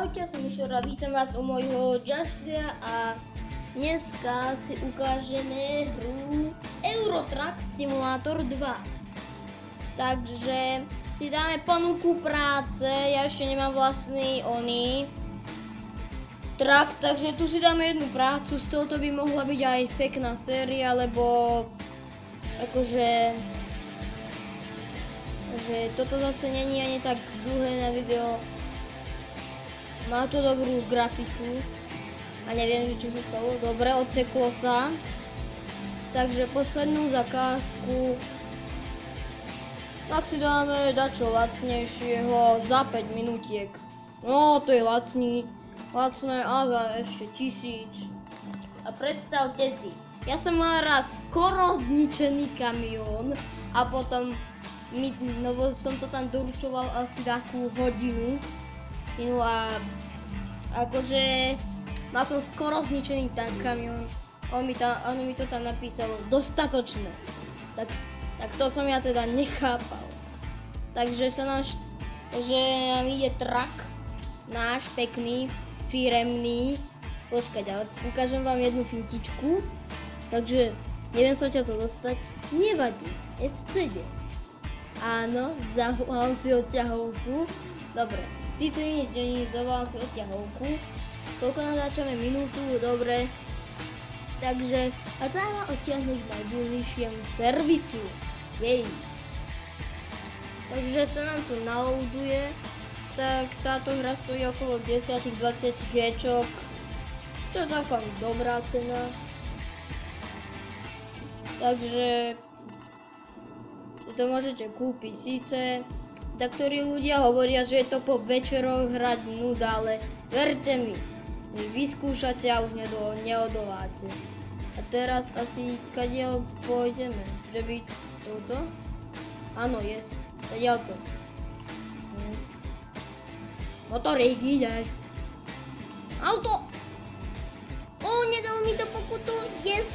Čaute, ja som Mišora, vítam vás u môjho Justia a dneska si ukážeme hru Euro Truck Simulator 2. Takže si dáme ponuku práce, ja ešte nemám vlastný truck, takže tu si dáme jednu prácu, z tohoto by mohla byť aj pekná séria, lebo akože že toto zase není ani tak dlhé na video. Má to dobrú grafiku a neviem, že čo sa stalo. Dobre, odseklo sa. Takže poslednú zakázku. Tak si dáme dačo lacnejšieho za 5 minútiek. No, to je lacné a za ešte 1000. A predstavte si, ja som mal raz skoro zničený kamión a potom lebo som to tam doručoval asi takú hodinu. No a akože mal som skoro zničený ten kamión. On mi to tam napísalo dostatočné. Tak to som ja teda nechápal. Takže nám ide truck náš pekný, firemný. Počkať, ale ukážem vám jednu fintičku. Takže neviem sa ťa to dostať. Nevadí, F7. Áno, zavolám si odťahovku. Dobre, síce nič není, zavolám si odťahovku. Koľko natáčame? Minútu, dobre. Takže, a treba odtiahnuť k najbližšiemu servisu. Jej. Takže sa nám tu naloaduje. Tak táto hra stojí okolo 10-20 hečok. Čo je celkom dobrá cena. Takže to môžete kúpiť síce. Tak ktorí ľudia hovoria, že je to po večeroch hrať nuda, ale verte mi, vy vyskúšate a už neodoláte. A teraz asi kadiaľ pôjdeme, že by touto? Áno, yes, kadiaľ to. Motorík, ideš. Auto! Nedal mi to pokutu, yes!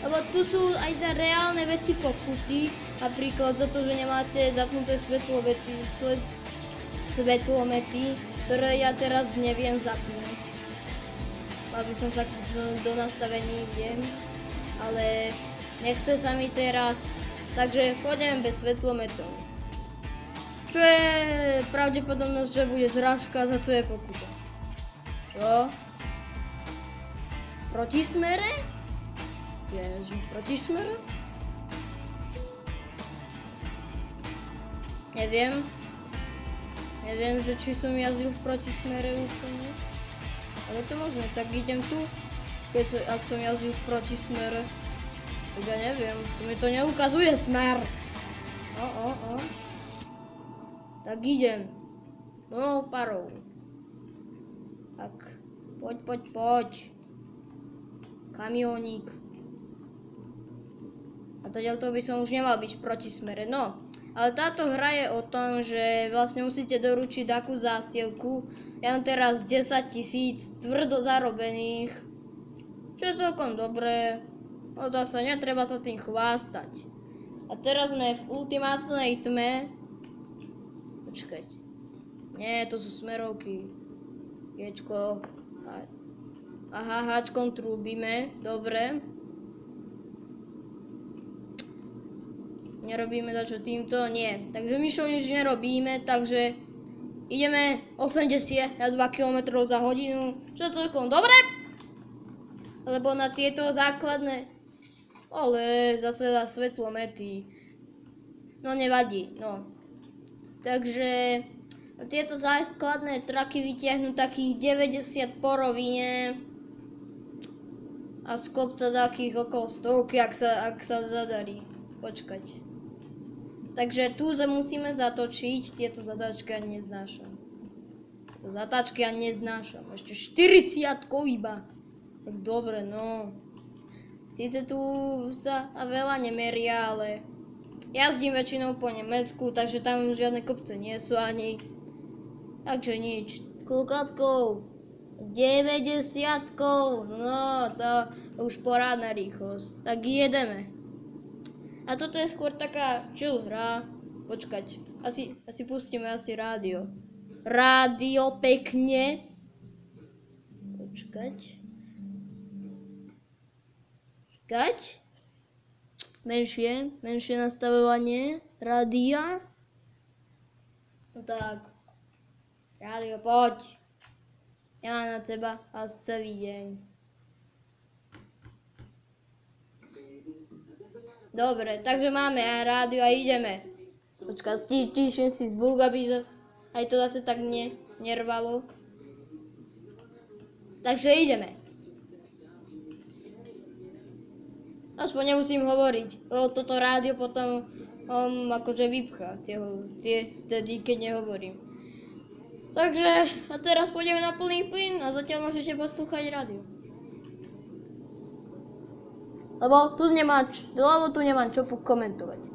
Lebo tu sú aj za reálne veci pokuty, napríklad za to, že nemáte zapnuté svetlomety, ktoré ja teraz neviem zapnúť. Mal by som sa do nastavení, viem, ale nechce sa mi teraz, takže pôjdeme bez svetlometov. Čo je pravdepodobnosť, že bude zrážka, za to je pokuta. Čo? Proti smere? Proti smere? Neviem, že či som jazdil v protismere úplne. Ale to možné, tak idem tu, ak som jazdil v protismere. Tak ja neviem, to mi to neukazuje smer. Tak idem. No, parou. Tak, poď. Kamioník. A to by som už nemal byť v protismere. No, ale táto hra je o tom, že vlastne musíte doručiť takú zásielku. Ja mám teraz 10 000 tvrdo zarobených. Čo je celkom dobré. No zase netreba sa tým chvástať. A teraz sme v ultimátnej tme. Počkať. Nie, to sú smerovky. Ječko. Aha, háčkom trúbime. Dobre. Nerobíme dačo týmto? Nie. Takže myšou nič nerobíme, takže ideme 80 a 2 km za hodinu, čo je celkom dobre. Lebo na tieto základné, ale zase za svetlomety. No nevadí, no. Takže tieto základné traky vytiahnu takých 90 po rovine a z kopca takých okolo 100, ak sa zadarí. Počkať. Takže tu musíme zatočiť, tieto zatáčky ja neznášam. Ešte 40 iba. Tak dobre, no. Síce tu sa veľa nemeria, ale jazdím väčšinou po Nemecku, takže tam žiadne kopce nie sú ani. Takže nič. Koľkátkou? 90-kou. No, to už porádna rýchlosť. Tak jedeme. A toto je skôr taká chill hra. Počkať, asi pustíme rádio. Rádio pekne. Počkať. Menšie nastavovanie rádia. No tak. Rádio, poď. Ja mám na teba asi celý deň. Dobre, takže máme aj rádio a ideme. Počkaj, stíšim si zvuk, aby aj to zase tak nervalo. Takže ideme. Aspoň nemusím hovoriť, lebo toto rádio potom akože vypchá tedy, keď nehovorím. Takže, a teraz pôjdeme na plný plyn a zatiaľ môžete poslúchať rádio. Lebo tu nemám čo komentovať.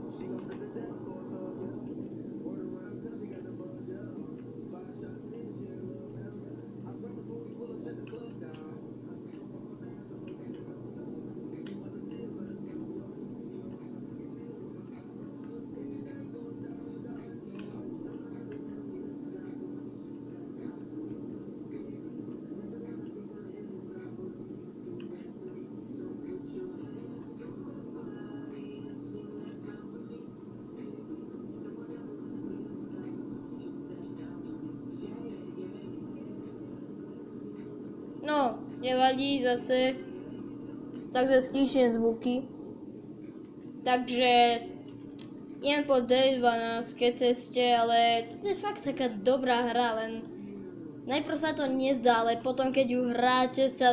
No, nevadí zase, takže stíšim zvuky. Takže idem po D12 ceste, ale to je fakt taká dobrá hra, len najprv sa to nezdá, ale potom keď ju hráte sa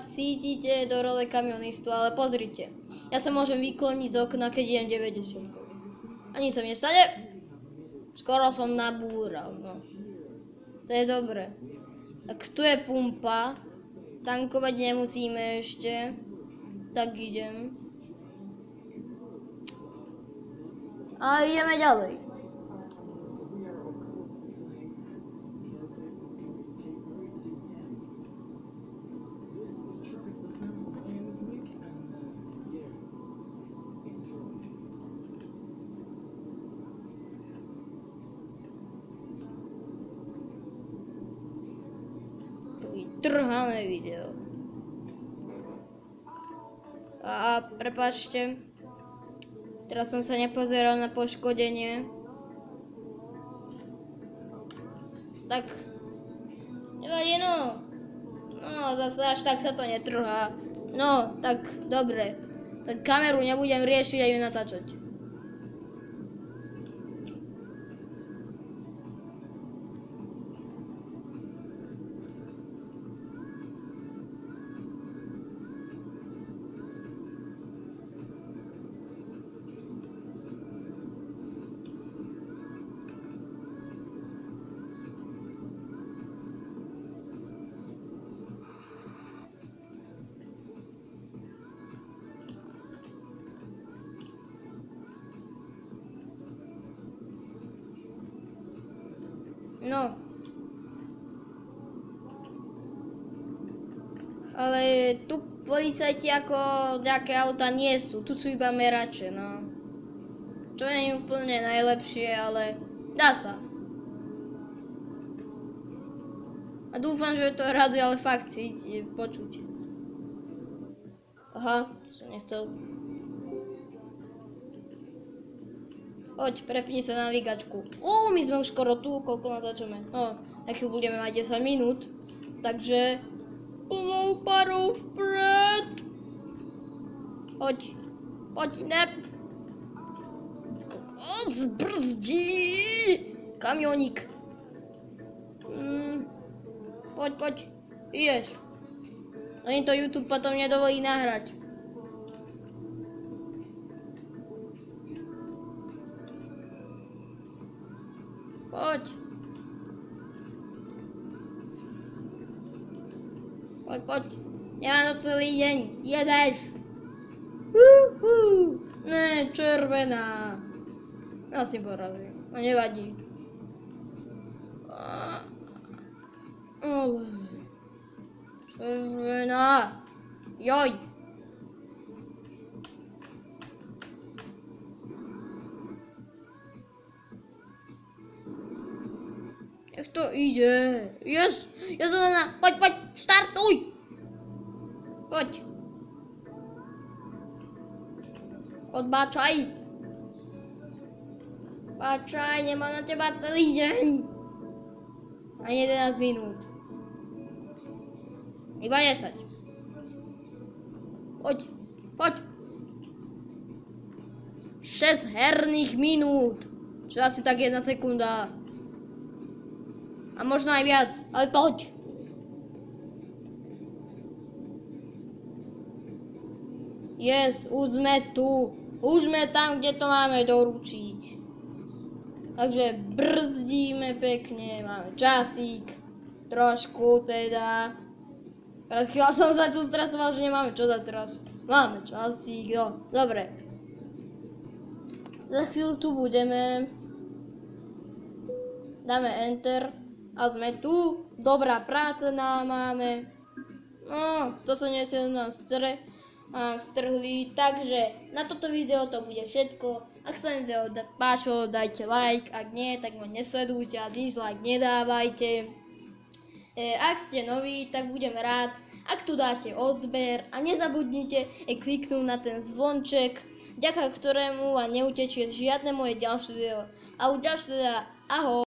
vcítite do role kamionistu, ale pozrite. Ja sa môžem vykloniť z okna, keď idem 90. Ani sa mi nestane. Skoro som nabúral, no. To je dobré. Tak tu je pumpa, tankovať nemusíme ešte, tak idem. A ideme ďalej. Trhané video. A prepáčte, teraz som sa nepozeral na poškodenie. Tak, nevadí, no. No, zase až tak sa to netrhá. No, tak, dobre. Tak kameru nebudem riešiť a ju natáčať. No. Ale tu policajti ako nejaké auta nie sú, tu sú iba merače, no. Čo nie je úplne najlepšie, ale dá sa. A dúfam, že to rádio ale fakt počuť. Aha, som nechcel. Poď, prepni sa na navigačku. My sme už skoro tu, koľko natáčame. No, na chvíľu budeme mať 10 minút. Takže plnou parou vpred. Poď, ne. Zbrzdí. Kamionik. Poď. Ideš. Ani to YouTube potom nedovolí nahrať. Poď. Ja to celý deň. Jedeš. Ne, červená. Ja si porazím. No nevadí. Ale. Červená. Joj. ide. Yes, je zelená. Poď, štartuj. Poď. Odbáčaj. Báčaj, nemám na teba celý deň. Ani 11 minút. Iba 10. Poď. 6 herných minút. Čo asi tak 1 sekunda. A možno aj viac, ale poď. Yes, už sme tu. Už sme tam, kde to máme doručiť. Takže brzdíme pekne, máme časík. Trošku teda. Pred chvíľa som sa tu stresoval, že nemáme čo za teraz. Máme časík, jo. Dobre. Za chvíľu tu budeme. Dáme enter. A sme tu. Dobrá práca nám máme. No, 177 nám strhli. Takže na toto video to bude všetko. Ak sa vám video páčilo, dajte like. Ak nie, tak ma nesledujte a dislike nedávajte. Ak ste noví, tak budem rád, ak tu dáte odber a nezabudnite kliknúť na ten zvonček, vďaka ktorému vám neutečie žiadne moje ďalšie video. A u ďalšie teda ahoj.